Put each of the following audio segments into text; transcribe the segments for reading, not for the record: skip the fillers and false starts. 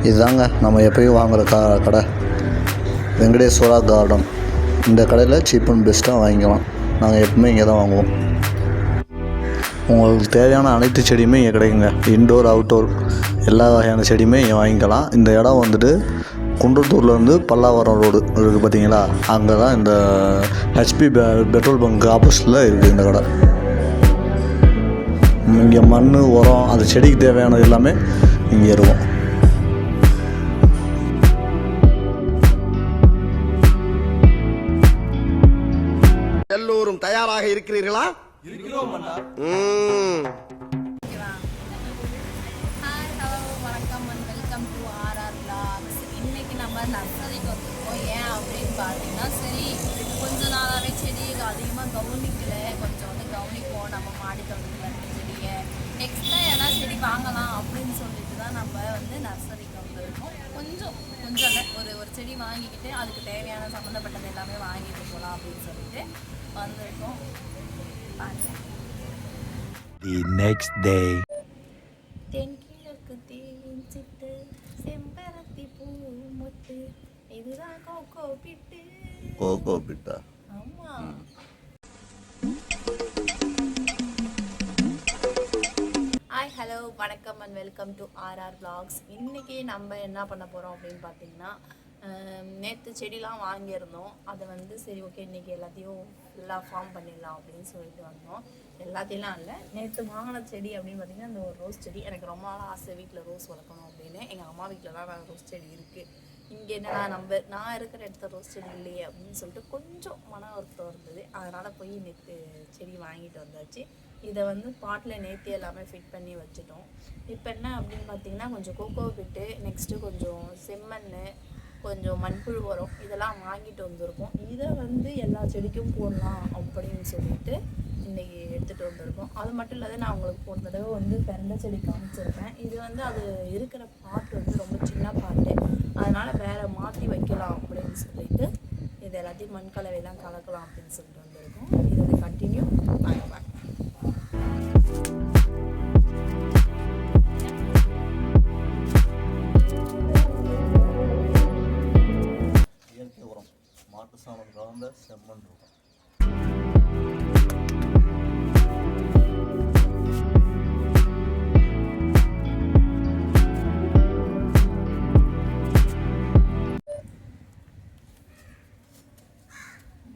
இதுதாங்க நம்ம எப்பயும் வாங்குகிற கடை வெங்கடேஸ்வரா கார்டன். இந்த கடையில் சீப் அண்ட் பெஸ்ட்டாக வாங்கிக்கலாம். நாங்கள் எப்பவுமே இங்கே தான் வாங்குவோம். உங்களுக்கு தேவையான அனைத்து செடியுமே இங்கே கிடைக்குங்க. இன்டோர் அவுட்டோர் எல்லா வகையான செடியுமே இங்கே வாங்கிக்கலாம். இந்த இடம் வந்துட்டு குன்றத்தூர்லேருந்து பல்லாவரம் ரோடு இருக்குது பார்த்தீங்களா, அங்கே தான் இந்த ஹெச்பி பெட்ரோல் பங்க் ஆப்போசிட்டில் இருக்குது இந்த கடை. இங்கே மண், உரம், அது செடிக்கு தேவையானது எல்லாமே இங்கே இருக்கும். எல்லோரும் தயாராக இருக்கிறீர்களா? இருக்கிறோம் அண்ணா. வணக்கம் and welcome to RR vlogs. இன்னைக்கு நம்ம நர்சரிக்கு வந்திருக்கோம். ஏன் அப்படின்னு பார்த்தீங்கன்னா, சரி கொஞ்ச நாளாகவே செடி அதிகமாக கவனிக்கல, கொஞ்சம் வந்து கவனிப்போம் நம்ம மாடி தோட்டத்தில் இருக்க செடியை. நெக்ஸ்ட்டாக ஏன்னா செடி வாங்கலாம் அப்படின்னு சொல்லிட்டு தான் நம்ம வந்து நர்சரிக்கு வந்திருக்கோம். கொஞ்சம் ஒரு செடி வாங்கிக்கிட்டு அதுக்கு தேவையான சம்மந்தப்பட்டது எல்லாமே வாங்கிட்டு போகலாம் அப்படின்னு சொல்லிட்டு வந்திருக்கோம். The next day. தென்கிழக்கு தேன் சிட்டு செம்பருத்தி பூ முத்து இதுதான் கோகோ பிட்டு. கோகோ பிட்டா? ஆமா. ஹாய், ஹலோ, வணக்கம் and welcome to RR vlogs. இன்னைக்கு நம்ம என்ன பண்ண போகிறோம் அப்படின்னு பார்த்தீங்கன்னா, நேற்று செடிலாம் வாங்கியிருந்தோம். அதை வந்து சரி ஓகே இன்றைக்கி எல்லாத்தையும் ஃபுல்லாக ஃபார்ம் பண்ணிடலாம் அப்படின்னு சொல்லிட்டு வந்தோம். எல்லாத்தையெல்லாம் இல்லை, நேற்று வாங்கின செடி அப்படின்னு பார்த்தீங்கன்னா இந்த ஒரு ரோஸ் செடி. எனக்கு ரொம்ப நாள் ஆசை வீட்டில் ரோஸ் வளர்க்கணும் அப்படின்னு. எங்கள் அம்மா வீட்டில் தான் ரோஸ் செடி இருக்குது. இங்கே என்னன்னா நான் இருக்கிற இடத்துல ரோஸ் செடி இல்லையே அப்படின்னு சொல்லிட்டு கொஞ்சம் மன வருத்தம் இருந்தது. அதனால் போய் நேற்று செடி வாங்கிட்டு வந்தாச்சு. இதை வந்து பாட்டில் நேற்று எல்லாமே ஃபிட் பண்ணி வச்சுட்டோம். இப்போ என்ன அப்படின்னு பார்த்தீங்கன்னா, கொஞ்சம் கோகோ பிட்டு, நெக்ஸ்ட்டு கொஞ்சம் செம்மண், கொஞ்சம் மண்புழு உரம் இதெல்லாம் வாங்கிட்டு வந்திருக்கோம். இதை வந்து எல்லா செடிக்கும் போடலாம் அப்படின்னு சொல்லிட்டு இன்றைக்கி எடுத்துகிட்டு வந்திருக்கோம். அது மட்டும் இல்லாத நான் உங்களுக்கு போன தடவை வந்து பெரண்டை செடி காமிச்சிருப்பேன். இது வந்து அது இருக்கிற பாட்டு வந்து ரொம்ப சின்ன பாட்டு, அதனால் வேறு மாற்றி வைக்கலாம் அப்படின்னு சொல்லிட்டு இது எல்லாத்தையும் மண் கலவையெல்லாம் கலக்கலாம் அப்படின்னு சொல்லிட்டு வந்திருக்கோம். இதோட கண்டினியூ வாங்க. இயற்கை உரம், மாட்டு சாணம் கலந்த செம்மண் இருக்கும்.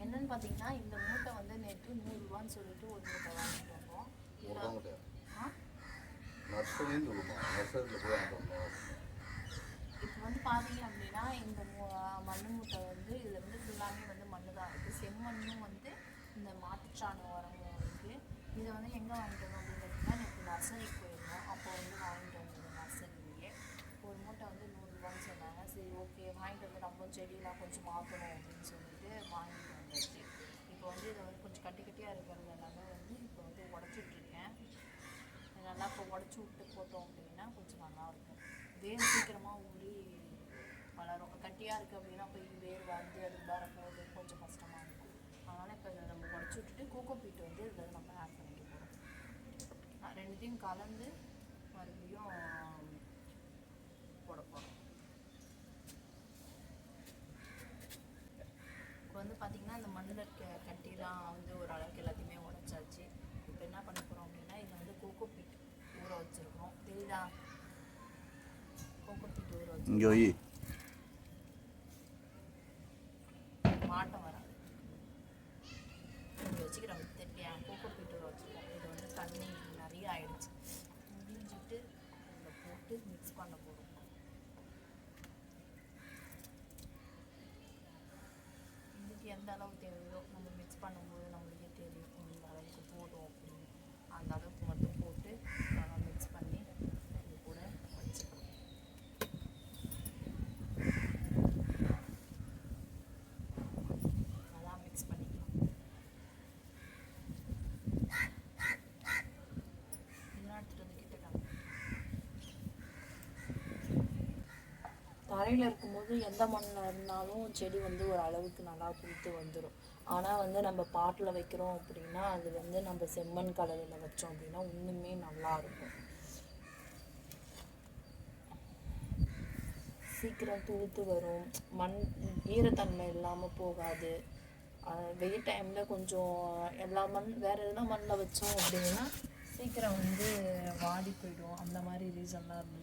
என்னன்னு பார்த்தீங்கன்னா, இந்த மூட்டை வந்து நேற்று 100 ரூபான்னு சொல்லிட்டு ஒரு மூட்டை வாங்கிட்டு வந்தோம். நர்சரின்னு சொல்லுவோம், நர்சரியில் போய் வாங்கிட்டு. இப்போ வந்து பார்த்தீங்க அப்படின்னா இந்த மண் மூட்டை வந்து இதில் வந்து ஃபுல்லாமே வந்து மண்ணு தான் இருக்குது. செம்மண்ணும் வந்து இந்த மாட்டுச்சாண உரமும் இருக்குது. இதை வந்து எங்கே வாங்கிட்டு வந்தோம் அப்படின்னு பார்த்தீங்கன்னா, நேற்று நர்சரிக்கு போயிருந்தோம். அப்போ வந்து வாங்கிட்டு வந்தது நர்சரிலேயே. ஒரு மூட்டை வந்து 100 ரூபான்னு சொன்னாங்க. சரி ஓகே வாங்கிட்டு வந்து நம்ம செடியெலாம் கொஞ்சம் மாற்றணும் அப்படின்னு சொல்லிட்டு வாங்கிட்டு வந்துச்சு. இப்போ வந்து இதை வந்து கொஞ்சம் கட்டியாக இருக்கிறது எல்லாமே வந்து இப்போ வந்து உடச்சிட்ருக்கேன். நல்லா இப்போ உடச்சி விட்டு போட்டோம் அப்படின்னா கொஞ்சம் நல்லாயிருக்கும். வேர் சீக்கிரமாக ஊறி வளரும். கட்டியாக இருக்குது அப்படின்னா போய் வேர் வந்து அது வரப்போகுது கொஞ்சம் கஷ்டமாக இருக்கும். அதனால் இப்போ இதை நம்ம உடச்சி விட்டுட்டு கோகோ பீட் வந்து இதில் நம்ம ஆட் பண்ணிக்க போகிறோம். ரெண்டுத்தையும் கலந்து மறுபடியும் போட போகிறோம். இப்போ வந்து பார்த்திங்கன்னா இந்த மண்ணில் இருக்க கட்டிலாம் வந்து ஓரளவுக்கு எல்லாத்தையுமே உடச்சாச்சு. இப்போ என்ன பண்ண போகிறோம் அப்படின்னா, இதை வந்து கோகோ பீட் ஊற வச்சுருக்கோம். தெரியுதா? கோகோ பீட் ஊற வச்சு இங்கே போய் மாட்டம் வராது. இங்கே வச்சுக்கிறோம். தெரியா? கோகோ பீட் ஊற வச்சுருக்கோம். இது வந்து தண்ணி நிறைய ஆயிடுச்சு. முடிஞ்சிட்டு இதில் போட்டு மிக்ஸ் பண்ண போகிறோம். இதுக்கு எந்த அளவுக்கு தேவையோ நம்ம மிக்ஸ் பண்ணும்போது நம்மளுக்கே தெரியும் இந்த அளவுக்கு போதும் அப்படின்னு. அந்த அளவுக்கு மட்டும் போட்டு நல்லா மிக்ஸ் பண்ணி இது கூட வச்சுக்கணும். நல்லா மிக்ஸ் பண்ணிக்கலாம். இதெல்லாம் எடுத்துகிட்டு வந்து கிட்ட தரையில் இருக்கும்போது எந்த மண்ணில் இருந்தாலும் செடி வந்து ஒரு அளவுக்கு நல்லா பூத்து வந்துடும். ஆனால் வந்து நம்ம பாட்டில் வைக்கிறோம் அப்படின்னா அது வந்து நம்ம செம்மண் கலவையில் வச்சோம் அப்படின்னா இன்னுமே நல்லாயிருக்கும். சீக்கிரம் துளுத்து வரும், மண் ஈரத்தன்மை இல்லாமல் போகாது. வெயில் டைமில் கொஞ்சம் எல்லா வேறு எதுனா மண்ணில் வச்சோம் அப்படின்னா சீக்கிரம் வந்து வாடி போயிடும். அந்த மாதிரி ரீசன்லாம்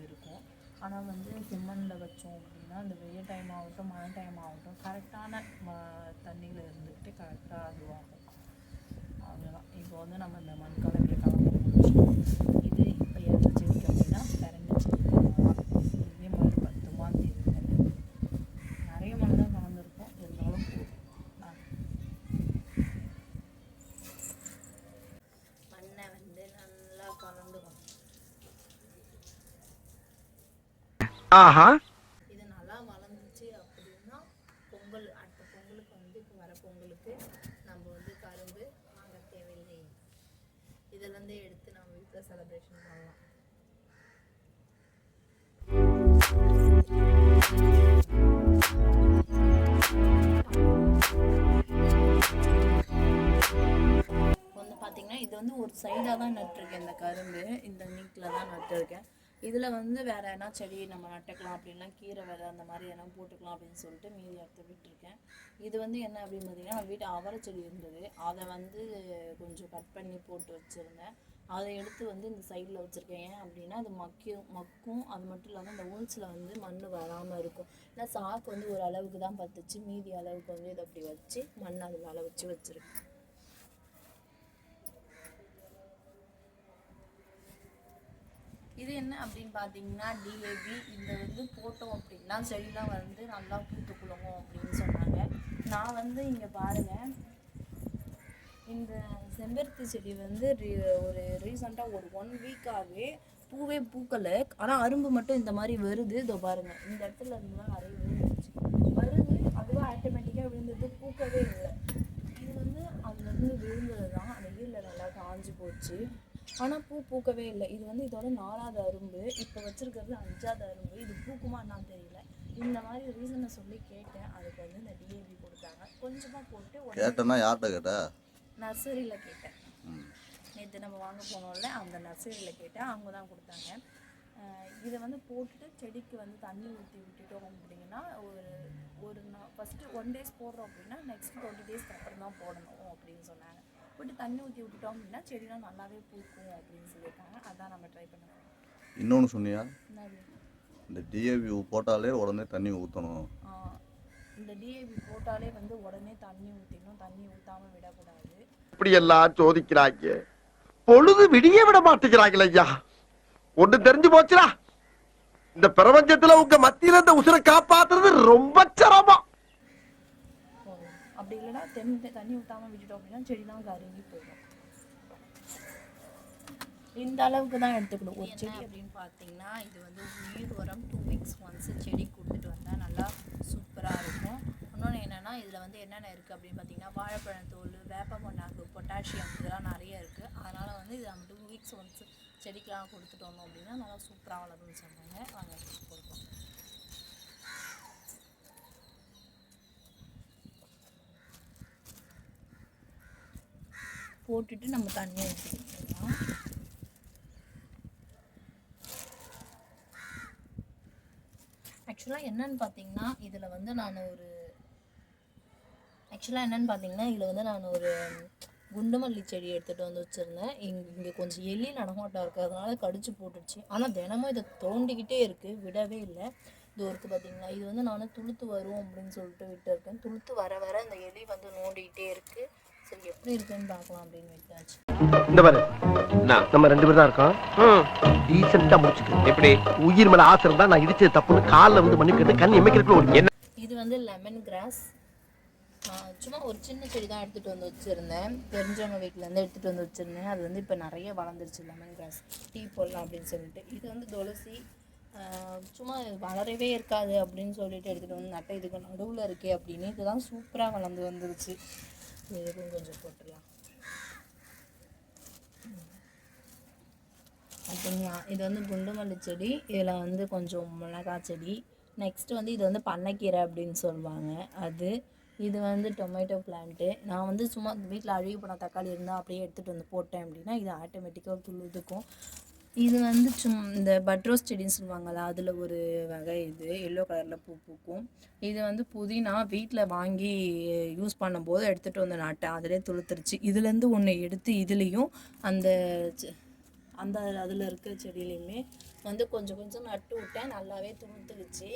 இருக்கும். ஆனால் வந்து செம்மண்ணில் வச்சோம் அப்படின்னா அந்த வெயில் டைம் ஆகட்டும் மழை டைம் ஆகட்டும் கரெக்டான தண்ணியில் இருந்துக்கிட்டு கரெக்டாக அதுவாகும். அவ்வளோதான். இப்போ வந்து நம்ம இந்த மண் கலவையை கலந்து முடிச்சோம். இது இப்போ எந்த செடிக்கு அப்படின்னா பிறந்த செடி இதே மாதிரி 10 மாந்தி இருக்குது. நிறைய மண் தான் கலந்துருக்கும், இருந்தாலும் மண்ணை வந்து நல்லா கலந்துக்கணும். இது நல்லா வளர்ந்துச்சு அப்படின்னா அடுத்த பொங்கலுக்கு வந்து இப்போ வர பொங்கலுக்கு நம்ம வந்து கரும்பு வாங்க தேவையில்லை. இதிலேருந்து எடுத்து நம்ம வீட்டில் செலிப்ரேஷன் பண்ணலாம். வந்து பார்த்தீங்கன்னா இது வந்து ஒரு சைடாக தான் நட்டுருக்கேன். இந்த கரும்பு இந்த நீட்டில் தான் நட்டுருக்கேன். இதில் வந்து வேறு எதனா செடி நம்ம நட்டுக்கலாம் அப்படின்லாம் கீரை விதை அந்த மாதிரி எதனா போட்டுக்கலாம் அப்படின்னு சொல்லிட்டு மீதி எடுத்து விட்டுருக்கேன். இது வந்து என்ன அப்படின்னு பார்த்தீங்கன்னா நம்ம வீட்டு அவரை செடி இருந்தது, அதை வந்து கொஞ்சம் கட் பண்ணி போட்டு வச்சுருந்தேன். அதை எடுத்து வந்து இந்த சைடில் வச்சுருக்கேன். ஏன் அப்படின்னா அது மக்கும். அது மட்டும் இல்லாமல் இந்த ஊல்ஸில் வந்து மண் வராமல் இருக்கும். ஏன்னா சாக்கு வந்து ஒரு அளவுக்கு தான் பத்துச்சு, மீதி அளவுக்கு வந்து இதை அப்படி வச்சு மண் அது மேலே வச்சுருக்கேன். இது என்ன அப்படின்னு பார்த்தீங்கன்னா டிஏபி. இந்த வந்து போட்டோம் அப்படின்னா செடிலாம் வந்து நல்லா பூத்து குலுங்கும் அப்படின்னு சொன்னாங்க. நான் வந்து இங்கே பாருங்கள், இந்த செம்பருத்தி செடி வந்து ஒரு ரீசெண்டாக ஒரு 1 வீக்காகவே பூவே பூக்கலை. ஆனால் அரும்பு மட்டும் இந்த மாதிரி வருது. இதோ பாருங்கள், இந்த இடத்துல இருந்துலாம் நிறைய விழுந்துச்சு. வருது, அதுவாக ஆட்டோமேட்டிக்காக விழுந்தது, பூக்கவே இல்லை. இது வந்து அதுலேருந்து விழுந்தது தான். அந்த ஈரில் நல்லா காஞ்சி போச்சு. ஆனால் பூக்கவே இல்லை. இது வந்து இதோட 4வது அரும்பு. இப்போ வச்சுருக்கிறது 5வது அரும்பு. இது பூக்குமா என்னான்னு தெரியல. இந்த மாதிரி ரீசனை சொல்லி கேட்டேன். அதுக்கு வந்து இந்த டிஏபி கொடுத்தாங்க. கொஞ்சமாக போட்டு கேட்டேன்னா யார்கிட்ட கேட்ட? நர்சரியில் கேட்டேன். நேற்று நம்ம வாங்க போனோம்ல, அந்த நர்சரியில் கேட்டேன், அவங்க தான் கொடுத்தாங்க. இதை வந்து போட்டுட்டு செடிக்கு வந்து தண்ணி ஊற்றி விட்டுட்டோம் அப்படின்னா ஒரு ஃபஸ்ட்டு 1 days போடுறோம் அப்படின்னா நெக்ஸ்ட் 20 daysக்கு அப்புறம் தான் போடணும் அப்படின்னு சொன்னாங்க. போட்டு தண்ணி ஊற்றி விட்டுட்டோம் அப்படின்னா செடிலாம் நல்லாவே பூக்கும் அப்படின்னு சொல்லியிருக்காங்க. அதான் நம்ம ட்ரை பண்ணுவோம். இன்னொன்று சொன்னியா, இந்த டிஏபி போட்டாலே உடனே தண்ணி ஊற்றணும். இந்த டிஏபி போட்டாலே வந்து உடனே தண்ணி ஊற்றிடணும், தண்ணி ஊற்றாமல் விடக்கூடாது. இப்படி எல்லாம் சோதிக்கிறாங்க, பொழுது விடிய விட மாட்டேங்கிறாங்களே ஐயா. ஒண்ணு தெரிஞ்சு போச்சுடா, இந்த பிரபஞ்சத்துல உங்க மத்தியில இந்த உசுரை காப்பாத்துறது ரொம்ப சிரமம். அப்படி இல்லைன்னா தண்ணி ஊற்றாமல் விட்டுட்டோம் அப்படின்னா செடிலாம் கருங்கி போயிடும். இந்த அளவுக்கு தான் எடுத்துக்கணும் ஒரு செடி அப்படின்னு பார்த்தீங்கன்னா. இது வந்து உயிர் உரம் 2 weeks once செடி கொடுத்துட்டு வந்தால் நல்லா சூப்பராக இருக்கும். இன்னொன்று என்னென்னா இதில் வந்து என்னென்ன இருக்குது அப்படின்னு பார்த்தீங்கன்னா வாழைப்பழத்தோல், வேப்ப மண்ணாக்கு, பொட்டாசியம் இதெல்லாம் நிறைய இருக்குது. அதனால் வந்து இது நம்ம 2 weeks once செடிக்கெலாம் கொடுத்துட்டு வந்தோம் அப்படின்னா நல்லா சூப்பராக வளரும்னு சொன்னாங்க. வாங்க கொடுப்போம். போட்டுட்டு நம்ம தண்ணியை ஊற்றிக்கலாம். ஆக்சுவலாக என்னன்னு பார்த்தீங்கன்னா இதில் வந்து நான் ஒரு குண்டுமல்லி செடி எடுத்துகிட்டு வந்து வச்சுருந்தேன். இங்கே கொஞ்சம் எலி நடமாட்டம் இருக்கிறதுனால கடிச்சு போட்டுடுச்சு. ஆனால் தினமும் இதை தோண்டிக்கிட்டே இருக்குது, விடவே இல்லை. இது இருக்குது பார்த்தீங்களா, இது வந்து நான் துளுத்து வரும் அப்படின்னு சொல்லிட்டு விட்டு இருக்கேன். துளுத்து வர வர இந்த எலி வந்து நோண்டிக்கிட்டே இருக்குது. சரி எப்படி இருக்குன்னு பார்க்கலாம் அப்படின்னு விட்டாச்சு. இந்த பாரு, நம்ம 2 பேர் தான் இருக்கோம். டீசெண்டா முடிச்சுட்டு எப்படி உயிர் மேல ஆசை இருந்தா நான் இடிச்சது தப்புன்னு காலில் வந்து மன்னிக்கிறது கண் எமைக்கிறதுக்குள்ள என்ன. இது வந்து லெமன் கிராஸ். சும்மா ஒரு சின்ன செடி தான் எடுத்துகிட்டு வந்து வச்சுருந்தேன். தெரிஞ்சவங்க வீட்டிலேருந்து எடுத்துகிட்டு வந்து வச்சுருந்தேன். அது வந்து இப்போ நிறைய வளர்ந்துருச்சு லெமன் கிராஸ். டீ போடலாம் அப்படின்னு சொல்லிட்டு. இது வந்து துளசி. சும்மா வளரவே இருக்காது அப்படின்னு சொல்லிட்டு எடுத்துகிட்டு வந்து நட்டை. இதுக்கு நடுவில் இருக்கே அப்படின்னு இதுதான் சூப்பராக வளர்ந்து வந்துருச்சு. இதுக்கும் கொஞ்சம் போட்டுடலாம். பார்த்தீங்களா, இது வந்து குண்டுமல்லி செடி. இதில் வந்து கொஞ்சம் மிளகாய் செடி, நெக்ஸ்ட்டு வந்து இது வந்து பண்ணைக்கீரை அப்படின்னு சொல்லுவாங்க அது. இது வந்து டொமேட்டோ பிளான்ட்டு. நான் வந்து சும்மா வீட்டில் அழுகி போன தக்காளி இருந்தால் அப்படியே எடுத்துகிட்டு வந்து போட்டேன் அப்படின்னா இது ஆட்டோமேட்டிக்காக துளுதுக்கும். இது வந்து இந்த பட்ரோஸ் செடின்னு சொல்லுவாங்கள்ல, அதில் ஒரு வகை. இது எல்லோ கலரில் பூ பூக்கும். இது வந்து புதினா வீட்டில் வாங்கி யூஸ் பண்ணும்போது எடுத்துகிட்டு வந்து நட்டேன், அதிலே துளுத்துருச்சு. இதுலேருந்து ஒன்று எடுத்து இதுலேயும் அந்த அந்த அதில் இருக்க செடியிலையுமே வந்து கொஞ்சம் கொஞ்சம் நட்டு விட்டேன், நல்லாவே துளுத்துக்குச்சு.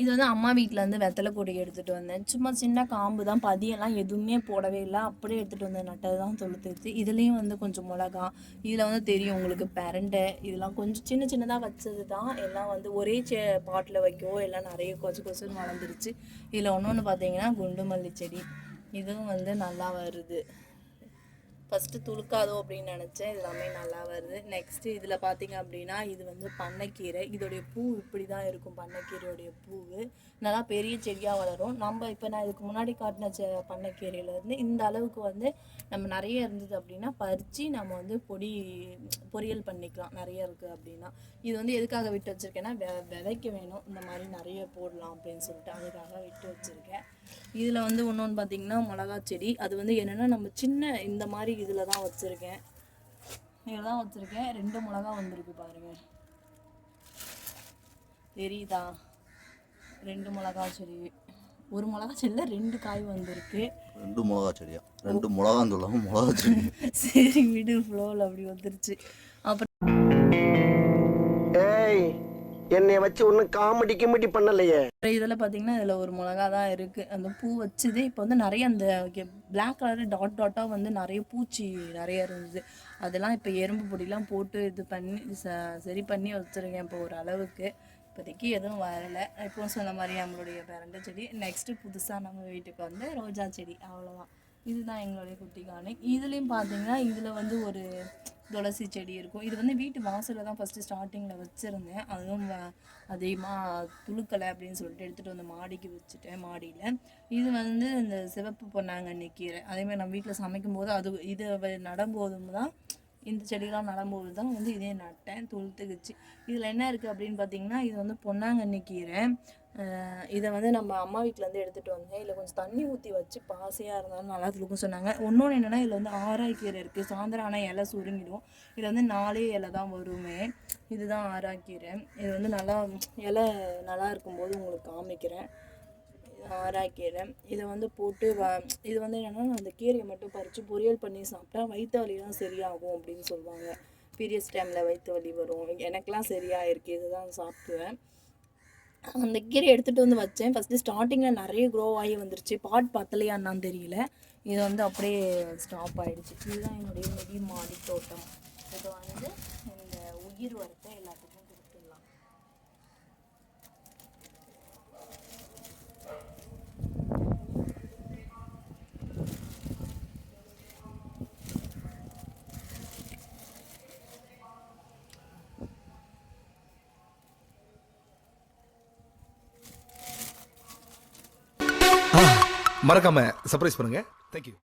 இது வந்து அம்மா வீட்டிலேருந்து வெத்தலை கொடி எடுத்துகிட்டு வந்தேன். சும்மா சின்ன காம்பு தான், பதியெல்லாம் எதுவுமே போடவே இல்லை, அப்படியே எடுத்துகிட்டு வந்து நட்டது தான் துளுத்துச்சு. இதுலேயும் வந்து கொஞ்சம் மிளகா, இதில் வந்து தெரியும் உங்களுக்கு பிரண்டை, இதெல்லாம் கொஞ்சம் சின்ன சின்னதாக வச்சது தான். எல்லாம் வந்து ஒரே பாட்டில் வைக்கவோ எல்லாம் நிறைய கொசுன்னு வளர்ந்துருச்சு. இதில் ஒன்று பார்த்தீங்கன்னா குண்டு மல்லி செடி, இதுவும் வந்து நல்லா வருது. ஃபஸ்ட்டு துளுக்காதோ அப்படின்னு நினச்சேன், இது எல்லாமே நல்லா வருது. நெக்ஸ்ட்டு இதில் பார்த்திங்க அப்படின்னா இது வந்து பண்ணைக்கீரை. இதோடைய பூ இப்படி தான் இருக்கும். பண்ணைக்கீரையோடைய பூ நல்லா பெரிய செடியாக வளரும். நம்ம இப்போ நான் இதுக்கு முன்னாடி காட்டின பண்ணைக்கீரையிலேருந்து இந்த அளவுக்கு வந்து நம்ம நிறைய இருந்தது அப்படின்னா பறித்து நம்ம வந்து பொரியல் பண்ணிக்கலாம், நிறைய இருக்குது அப்படின்னா. இது வந்து எதுக்காக விட்டு வச்சுருக்கேன்னா விதைக்க வேணும், இந்த மாதிரி நிறைய போடலாம் அப்படின்னு சொல்லிட்டு அதுக்காக விட்டு வச்சுருக்கேன். இதில் வந்து ஒன்று பார்த்திங்கன்னா மிளகா செடி. அது வந்து என்னென்னா நம்ம சின்ன இந்த மாதிரி இதில் தான் வச்சுருக்கேன். இதில் தான் வச்சுருக்கேன். 2 மிளகா வந்திருக்கு பாருங்கள், தெரியுதா? 2 மிளகா செடி. 1 மிளகா செடியில் 2 காய் வந்திருக்கு. 2 மிளகா செடியா? 2 மிளகான்னு சொல்லாமல் மிளகா செடி. சரி விடு, ஃப்ளோவில் அப்படி வந்துருச்சு. அப்புறம் ஏய், என்னைய வச்சு ஒன்றும் காமெடி கிமெடி பண்ணலையே. இதில் பார்த்தீங்கன்னா இதில் 1 மிளகா தான் இருக்குது. அந்த பூ வச்சுது. இப்போ வந்து நிறைய அந்த பிளாக் கலர் டாட்டாக வந்து நிறைய பூச்சி நிறைய இருந்தது. அதெல்லாம் இப்போ எறும்பு பொடிலாம் போட்டு இது பண்ணி சரி பண்ணி வச்சுருக்கேன் இப்போ ஒரு அளவுக்கு. இப்போதைக்கு எதுவும் வரலை. இப்போ சொன்ன மாதிரி நம்மளுடைய பிரண்டை செடி. நெக்ஸ்ட்டு புதுசாக நம்ம வீட்டுக்கு வந்து ரோஜா செடி, அவ்வளோதான். இதுதான் எங்களுடைய குட்டி கார்டன். இதுலேயும் பார்த்தீங்கன்னா இதில் வந்து ஒரு துளசி செடி இருக்கும். இது வந்து வீட்டு வாசலில் தான் ஃபஸ்ட்டு ஸ்டார்டிங்கில் வச்சுருந்தேன். அதுவும் அதிகமாக துளுக்கலை அப்படின்னு சொல்லிட்டு எடுத்துகிட்டு வந்து மாடிக்கு வச்சுட்டேன். மாடியில் இது வந்து இந்த சிவப்பு பொன்னாங்கண்ணி கீரை. அதேமாதிரி நம்ம வீட்டில் சமைக்கும்போது இது நடும்போதும் தான், இந்த செடியெலாம் நடும்போது தான் வந்து இதே நட்டேன், துளுத்துக்குச்சு. இதில் என்ன இருக்குது அப்படின்னு பார்த்தீங்கன்னா இது வந்து பொன்னாங்கண்ணி கீரை. இதை வந்து நம்ம அம்மா வீட்டிலேருந்து எடுத்துகிட்டு வந்தேன். இதில் கொஞ்சம் தண்ணி ஊற்றி வச்சு பாசையாக இருந்தாலும் நல்லா துளுக்கும் சொன்னாங்க. இன்னொன்று என்னென்னா இதில் வந்து ஆராய் கீரை இருக்குது. சாயந்தரம் ஆனால் இலை சுருங்கிடும். இதில் வந்து 4 இலை தான் வருமே. இதுதான் ஆராய்க்கீரை. இது வந்து நல்லா இலை நல்லா இருக்கும்போது உங்களுக்கு காமிக்கிறேன். ஆராய்க்கீரை இதை வந்து போட்டு இது வந்து என்னென்னா அந்த கீரையை மட்டும் பறித்து பொரியல் பண்ணி சாப்பிட்டா வயிற்று வலிலாம் சரியாகும் அப்படின்னு சொல்லுவாங்க. பீரியட்ஸ் டைமில் வயிற்று வலி வரும், எனக்கெலாம் சரியாக இருக்குது. இதுதான் சாப்பிடுவேன். அந்த கீரை எடுத்துகிட்டு வந்து வச்சேன். ஃபஸ்ட்டு ஸ்டார்டிங்கில் நிறைய க்ரோ ஆகி வந்துருச்சு. பாட் பத்தலையான்னு தெரியல, இது வந்து அப்படியே ஸ்டாப் ஆகிடுச்சு. இதுதான் என்னுடைய மிடி மாடி தோட்டம். இது வந்து இந்த உயிர் வரத்தை எல்லாத்துக்கும் கொடுத்துடலாம். மறக்காம சர்ப்ரைஸ் பண்ணுங்க. தேங்க்யூ.